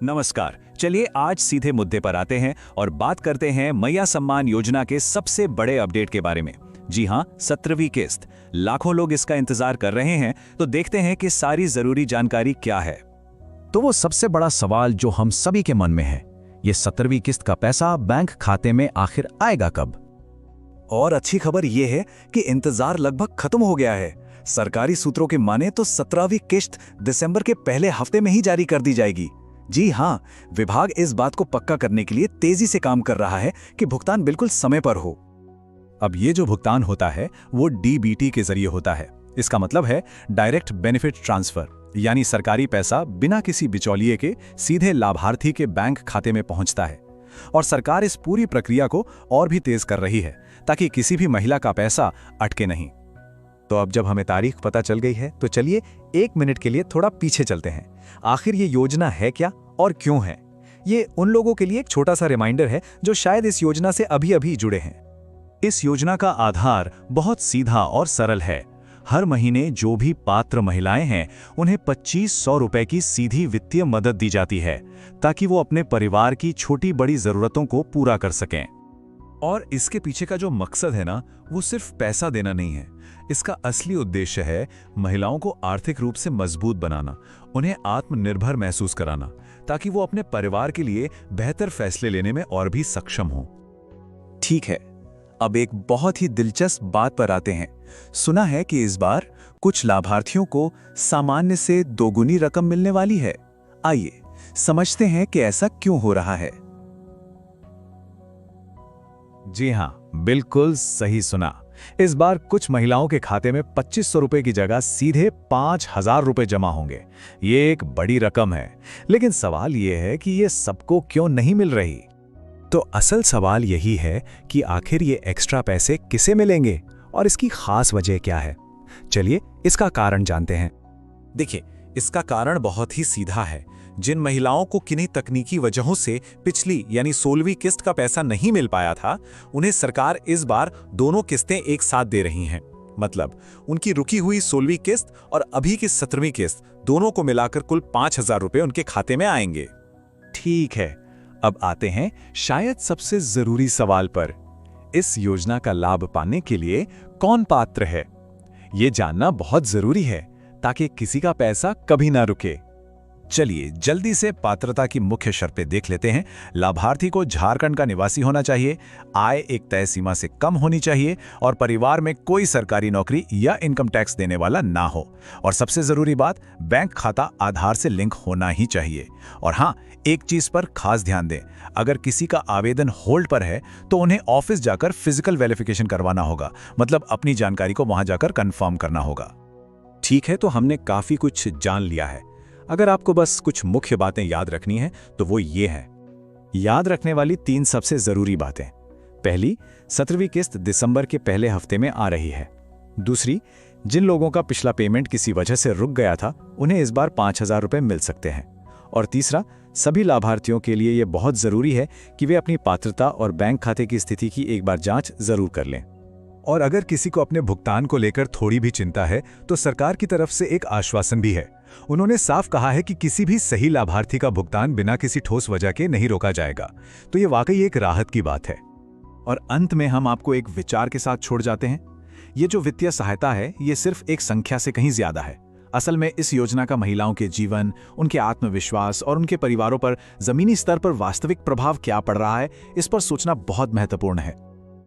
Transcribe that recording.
नमस्कार। चलिए आज सीधे मुद्दे पर आते हैं और बात करते हैं मैया सम्मान योजना के सबसे बड़े अपडेट के बारे में। जी हाँ, 17वीं किस्त। लाखों लोग इसका इंतजार कर रहे हैं, तो देखते हैं कि सारी जरूरी जानकारी क्या है। तो वो सबसे बड़ा सवाल जो हम सभी के मन में है, ये 17वीं किस्त का पैसा बैंक खाते में आखिर आएगा कब? और अच्छी खबर ये है कि इंतजार लगभग खत्म हो गया है। सरकारी सूत्रों के माने तो 17वीं किस्त दिसंबर के पहले हफ्ते में ही जारी कर दी जाएगी। जी हाँ, विभाग इस बात को पक्का करने के लिए तेजी से काम कर रहा है कि भुगतान बिल्कुल समय पर हो। अब ये जो भुगतान होता है वो डीबीटी के जरिए होता है। इसका मतलब है डायरेक्ट बेनिफिट ट्रांसफर, यानी सरकारी पैसा बिना किसी बिचौलिए के सीधे लाभार्थी के बैंक खाते में पहुंचता है। और सरकार इस पूरी प्रक्रिया को और भी तेज कर रही है ताकि किसी भी महिला का पैसा अटके नहीं। तो अब जब हमें तारीख पता चल गई है, तो चलिए 1 मिनट के लिए थोड़ा पीछे चलते हैं। आखिर ये योजना है क्या और क्यों है? ये उन लोगों के लिए एक छोटा सा रिमाइंडर है जो शायद इस योजना से अभी जुड़े हैं। इस योजना का आधार बहुत सीधा और सरल है। हर महीने जो भी पात्र महिलाएं हैं, उन्हें 2500 रुपए की सीधी वित्तीय मदद दी जाती है ताकि वो अपने परिवार की छोटी बड़ी जरूरतों को पूरा कर सकें। और इसके पीछे का जो मकसद है ना, वो सिर्फ पैसा देना नहीं है। इसका असली उद्देश्य है महिलाओं को आर्थिक रूप से मजबूत बनाना, उन्हें आत्मनिर्भर महसूस कराना, ताकि वो अपने परिवार के लिए बेहतर फैसले लेने में और भी सक्षम हों। ठीक है, अब एक बहुत ही दिलचस्प बात पर आते हैं। सुना है कि इस बार कुछ लाभार्थियों को सामान्य से दोगुनी रकम मिलने वाली है। आइए समझते हैं कि ऐसा क्यों हो रहा है। जी हाँ, बिल्कुल सही सुना। इस बार कुछ महिलाओं के खाते में 2500 रुपए की जगह सीधे 5000 रुपए जमा होंगे। ये एक बड़ी रकम है, लेकिन सवाल ये है कि ये सबको क्यों नहीं मिल रही? तो असल सवाल यही है कि आखिर ये एक्स्ट्रा पैसे किसे मिलेंगे और इसकी खास वजह क्या है। चलिए इसका कारण जानते हैं। देखिए, इसका कारण बहुत ही सीधा है। जिन महिलाओं को किन्हीं तकनीकी वजहों से पिछली यानी 16वीं किस्त का पैसा नहीं मिल पाया था, उन्हें सरकार इस बार दोनों किस्तें एक साथ दे रही हैं। मतलब उनकी रुकी हुई 16वीं किस्त और अभी की 17वीं किस्त दोनों को मिलाकर कुल 5000 रुपए उनके खाते में आएंगे। ठीक है, अब आते हैं शायद सबसे जरूरी सवाल पर। इस योजना का लाभ पाने के लिए कौन पात्र है? ये जानना बहुत जरूरी है ताकि किसी का पैसा कभी ना रुके। चलिए जल्दी से पात्रता की मुख्य शर्तें देख लेते हैं। लाभार्थी को झारखंड का निवासी होना चाहिए, आय एक तय सीमा से कम होनी चाहिए और परिवार में कोई सरकारी नौकरी या इनकम टैक्स देने वाला ना हो। और सबसे जरूरी बात, बैंक खाता आधार से लिंक होना ही चाहिए। और हाँ, एक चीज पर खास ध्यान दें, अगर किसी का आवेदन होल्ड पर है तो उन्हें ऑफिस जाकर फिजिकल वेरिफिकेशन करवाना होगा, मतलब अपनी जानकारी को वहां जाकर कंफर्म करना होगा। ठीक है, तो हमने काफी कुछ जान लिया है। अगर आपको बस कुछ मुख्य बातें याद रखनी है तो वो ये है। याद रखने वाली 3 सबसे जरूरी बातें। पहली, 17वीं किस्त दिसंबर के पहले हफ्ते में आ रही है। दूसरी, जिन लोगों का पिछला पेमेंट किसी वजह से रुक गया था, उन्हें इस बार 5000 रुपए मिल सकते हैं। और तीसरा, सभी लाभार्थियों के लिए यह बहुत जरूरी है कि वे अपनी पात्रता और बैंक खाते की स्थिति की एक बार जांच जरूर कर लें। और अगर किसी को अपने भुगतान को लेकर थोड़ी भी चिंता है, तो सरकार की तरफ से एक आश्वासन भी है। उन्होंने साफ कहा है कि किसी भी सही लाभार्थी का भुगतान बिना किसी ठोस वजह के नहीं रोका जाएगा। तो ये वाकई एक राहत की बात है। और अंत में हम आपको एक विचार के साथ छोड़ जाते हैं। ये जो वित्तीय सहायता है, ये सिर्फ एक संख्या से कहीं ज्यादा है। असल में इस योजना का महिलाओं के जीवन, उनके आत्मविश्वास और उनके परिवारों पर जमीनी स्तर पर वास्तविक प्रभाव क्या पड़ रहा है, इस पर सोचना बहुत महत्वपूर्ण है।